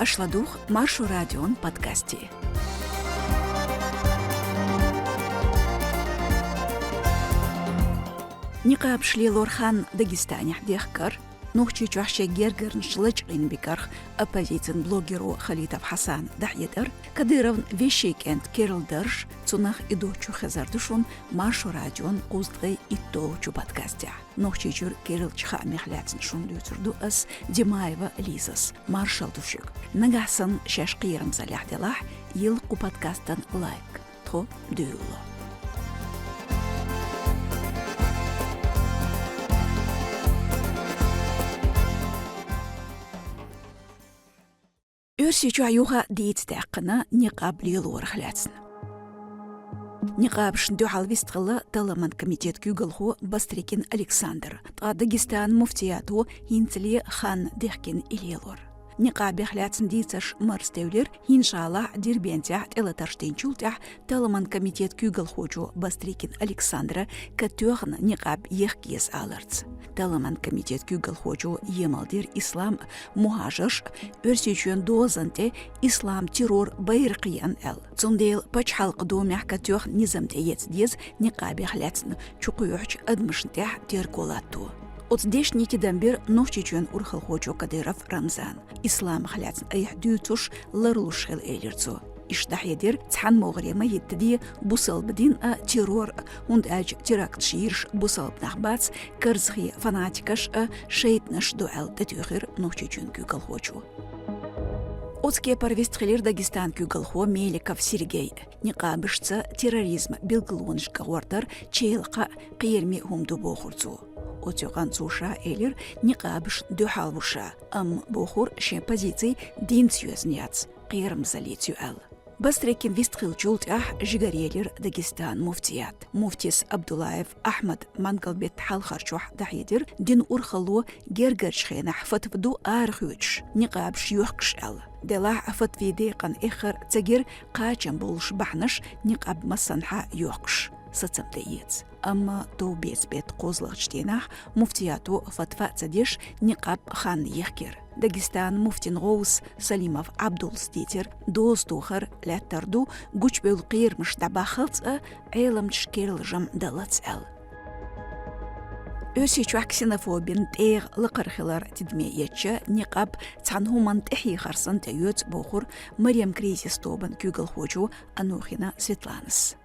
أشلدوخ مارشو راديون بودكاستي. نقاب شلي لورخان داغستاني حديخكر نوخشي جوحشي جيرجر نشلج غين بكرخ أبازيتن بلوغيرو خليطة حسان دحيدر كديرون فيشيك اند كيرل درش تونخ إدوچو خزردشون مارشو راديون قوزدغي إدوچو بودكاستيع نوخشي جور كيرل چخا مخلاتن شون ليوتردو أس ديمايوا ليزس مارشال دوشيك نغاسن شاشقيرم زاليح دلاح يلقو بودكاستن لايك تخو ديولو أرسيجو عيوها ديت تاقنا نقاب ليلور خلاتن نقاب شندو حالويستغلا طالمان كميتيت كيوغلخو باستريكين ألكسندر تا داغستان مفتياتو هينتلي خان ديخكين إليلور نقاب خلاتن ديتش مرستولر إن شاء الله دير بينتاح إلا ترشتين شولتاح طالمان كميتيت كيوغلخوجو باستريكين ألكسندر كتوغن نقاب يخكيس آلرتس طالمان كميتيت كيوغلخوجو يمالدير إسلام مهاجرش أرسيجون دوزنتي إسلام تيرور بايرقيان تنديل باش حلق دوميح كتوغ نظام تيت ديز نقاب خلاتن چوقيوحش أدمشنتاح تيركولاتو أتديش نيتي دمبير نوشيجون أرخل خوجو كديرف رمزان إسلام خلاتن أي حدوتوش لرلوش خل إيليرتو إشتاح يدير تحن مغريما يتدي بوصل بدين تيرور هند أج تيراكت شيرش بوصل بنخبات كرزخي فاناتيكش شيطنش دوال دتيوغير نوشيجون كيوغل خوجو أتكي парвестхилер Дагестан кюгалхо Меликов Сергей نقابشتا терроризм билглунш гавартар чейлqa قيرمي همدو بوخورцу أتوقن صوشا إلير نقابش دو حالوشا بوخور شين позиций دين سيوزنيات قيرم زاليتيو باستريكين вестхил جولتاح جيغاريلر داغستان مفتيات مفتيس عبدالله أحمد منقلبت حالخرشوح دحيدر دين أرخلو جرجرش خينح فتفدو آرخوش نقابش يوحكش دلاح فتفي ديقن إخر تجير قاچن بولش بحنش نقاب مسنحا يوحكش ستمتيت أما تو بيت قوزلغشتيناح مفتياتو فتفا تديش نقاب خان يخكر داغستان مفتين غوث سليمов عبدول ستيتر دوز توخر لا تردو قوش بالقير مش دعبا خلط عيلم تشكيل جم دلت أسيچو كسينوفوبين تيغ لقرخلر تدميتشا نقاب تعنهو منتحي خرسن تيوت بوخور مريم كريزيس توبن كيوغل خوجو أنوخينا سветланас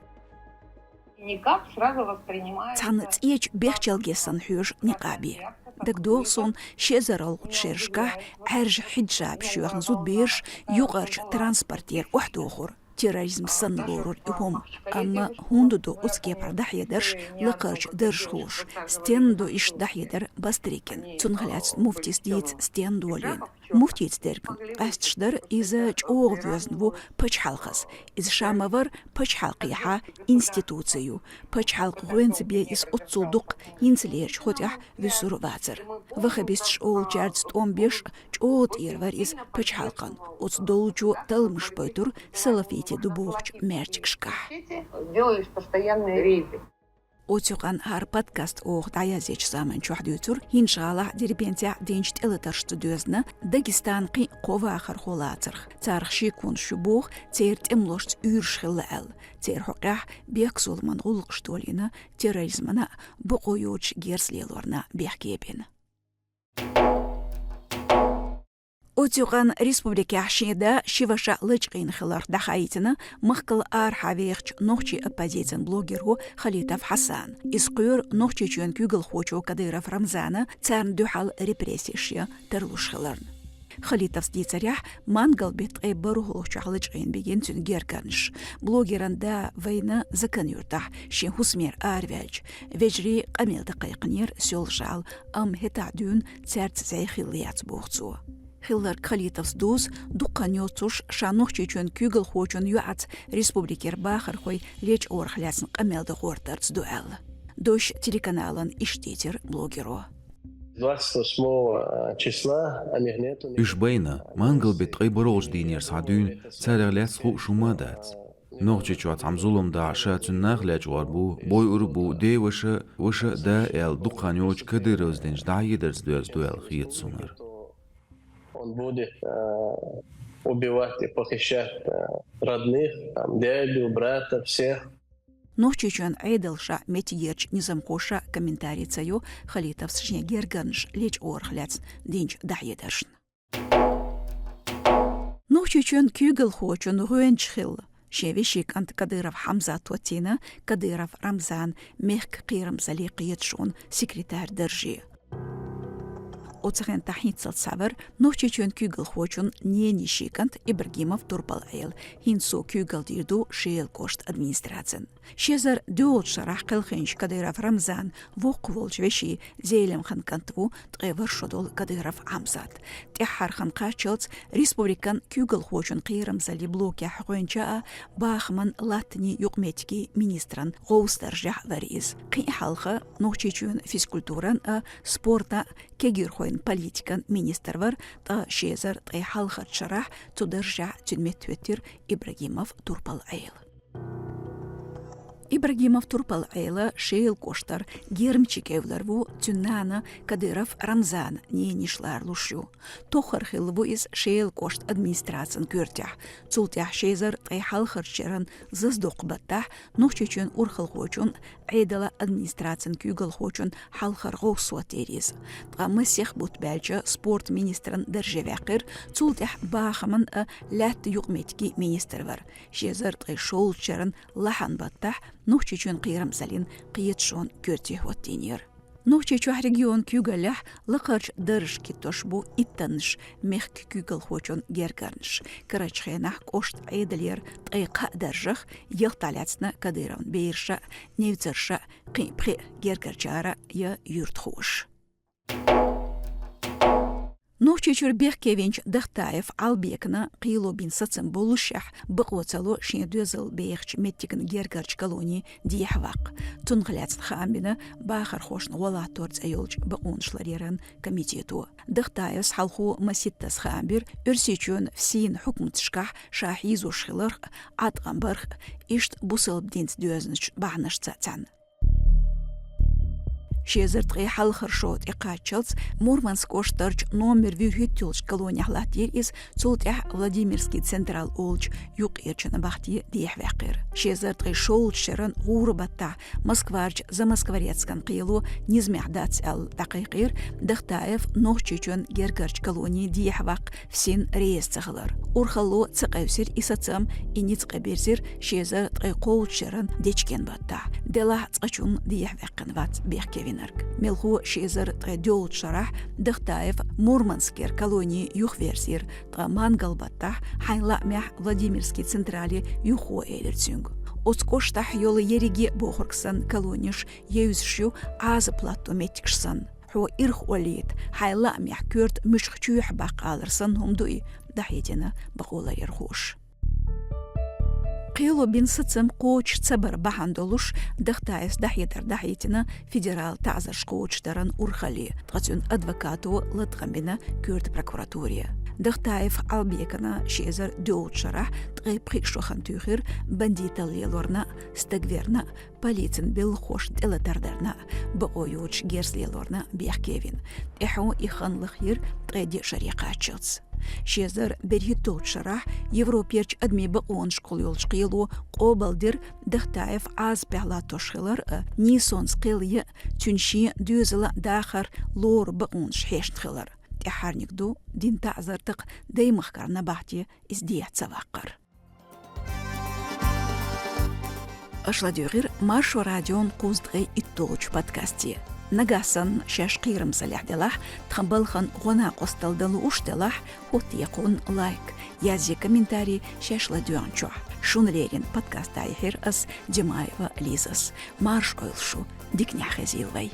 никак сразу воспринимается. Цанц ич бехчелгесан хюш никаби. Дагдолсон шезарал шершка арж хиджаб шуахн зуд бирш югарч транспортер ухдохур. терроризм санлорор ихом. Amma hundudu utsке пардахьедерш лакарч дершхуш. Стендо иш дахьедер бастрикин. Цунхляц муфтис диц стендуолин. Муфтиц деркин. Астшдер иза чоғвёзнву пачхалхас. Из шамавар пачхалқиха институцию. Пачхалқуэнцебе из отцудук инцелерч хотях висур вацер. Вахабистш ол чардст омбеш чоот ирвар из пачхалқан. Отсдолчу талмш пайтур салафити дубухч мерчикшка. Делаешь постоянные рейды. Отюган хар подкаст ох даязеч заман чухдютур иншаллах дербентя денчт элетаршты дөзна Дагестанқи қова ахар холатырх цархши кун шубух церт эмлошт үршхилл цер хоқах бексулман гулгштолина терроризмана буқойуч герслелорна бехкебен Отюган республика Ашида шиваша лычқин хилар дахаитина махкал ар хавиғч нохчи оппозицион блогеру Халитов Хасан. Искур нохчи чуен кюгл хочу Кадыров Рамзана царн дюхал репрессишия терлуш хиларн. Халитов стицарях мангал бит барухлухчу лычқин беген цун герканш. Блогеранда война закан юртах шин хусмер арвялч. Вежри камел дақайқнер сёлжал хетадюн царт зайхилият бухцу. Хиллар Халитовс дуз дуканёцуш шанух чечен кюгл хочен юат республикер бахар хой леч орхлясн камелда хортарц дуэл. Дош телеканалан иштетер блогеру. 28 числа Ишбейна мангал бит гайборож динер садун царалас ху шумадат. Нохчи чуат амзулум да шатуннах лежвар бу бой урбу деваша ваша да эл дуканёч кадырозденж да едерс дуэл хиет сунар. Он будет убивать и похищать родных, дядю, брата, всех. Нохчичон айдалша метигерч низамкоша комментарий цаю халитов сжне герганш леч орхляц динч дахедашн. Нохчичон кюгел хочун руэнчхил. شيفيشيك أنت كديرف حمزة توتينا كديرف رمزان ميخك قيرم زليقية شون سكرتار درجي أوتسغين تحيط صبر نوشيشون كيغل خوشون نيني شيكانت إبراهيموف توربال عيل هينسو كيغل ديردو شيل كوشت أدمينستراتسن شيزر دول شرح قلخينش كديرف رمزان وقوول جوشي زيلم خن كنتو تغيور شدول كديرف عمزات تحر خن قاتشلت ريسبوبليكان كيغل خوشون قيرم زلي بلوكي حقوين جاء باخمن لاتني يقميتكي مينستران غوز درجع وريز قي حلقة نوشيشون فيسكولتوران سبورتا كيغير خوين политикан министр та шезар тай халхат шарах тудыржа тюнмет тветтер Ибрагимов турпал айл. Ибрагимов турпал айла шейл коштар гермчикевлар ву тюннана Кадыров Рамзан не нишлар лушу. Тохар хилву из шейл кошт администрациян кюртях. Цултях шезар тай халхат шеран заздоқ баттах нохчечун урхал хочун айдала администрациян кюгал хочун халхар гоусуа терез. Тгамысех бут бәлча спорт министран дәржевәқир цултях бахаман ләт юқметки министр var. Шезар тай шол шеран лахан баттах نوچچون قیرم زلین قیتشون کرتی هوتینیر. نوچچو رегион кюгалях лақарч درش کتوش بو ایتنش مخ کюгал хочон гергарнш. Карачхенах кошт айдалер тайқа درжах елталяцна кадырон бейрша невцерша қипри гергарчара я юртхуш. Нохчичур Бехкевинч Дахтаев Албекна Қило бин сацым болушах бақуацало шендузыл бейхч меттикін гергарч колонии диехвақ. Тунғляц хамбина бахар хошн вала торц айолч бақунышларерен комитету. Дахтаев халху маситтас хамбир үрсичун всин хукмтшках шахизу шхилар атғамбарх ишт бусыл бдинц дөзнч бағныш цацан. شيزرت غي حل خرشوت إقاتشلس مورمانسк оштарч номер вюхитюлч колония латир из цултях Владимирский централ олч юг ирчана бахти диехвекир. Шезерт غي шолч шеран гурбата Москварч за Москворецкан қилу низмяхдац ал дақиқир Дахтаев нохчичун гергарч колонии диехвак всин реесцахлар. Урхалу цақайвсир исацам иниц қаберзир шезерт غي қолч шеран дечкен бата. Дела цқачун диехвекин вац бехкевин. Мелху шезер традиол шарах Дахтаев Мурманскер колонии юхверсир та мангалбата хайла мях Владимирский централи юхо эйлерцюнг. Оскоштах йолы ереги бохорксан колониш еюзшу аз плато метикшсан. Хо ирх олит хайла мях кюрт мышхчух бақалырсан хумдуи дахетина бақола ерхуш. قيلو بين ستسم قوش تصبر بحندولوش دختايس دحيتر دحيتنا فيدرال تعزش قوش دران أورخالي تغتون أدفكاتو لتغمبنا كورت بروكوراتوريا دختايف عالبيكنا شيزر دول شرح تغيب خيشو خانتوخير بنديتا ليلورنا ستغويرنا полицин бил хош делатардерна بقويوش جيرس ليلورنا بيحكيفين إحو إخان لخير تغيدي شريقا تشلس شيزر بريتوت شرح يوروبيرش أدمي بقون شقول يولش قيلو قوبالدر دختايف عاز بهلا توشخلر نيسون سقيلية تنشي دوزلا داخر لور بقون شحيش نخلر تحارنك دو دين تعزرتق داي مخكرنا بحتي إزديه تسواقر أشلاديغير مارشو راديون قوزدغي إتولوش بودكاستي نجاسن شاش قيرم صالح دلاح تخبلخن غنا قستل دلو اشتلاح وتيقون لايك يازي كومنتاري شاش لديون چوح شونليرين بودكاست تايحير اس ديمايوا ليزس مارش اويلشو ديك نحخزيل غي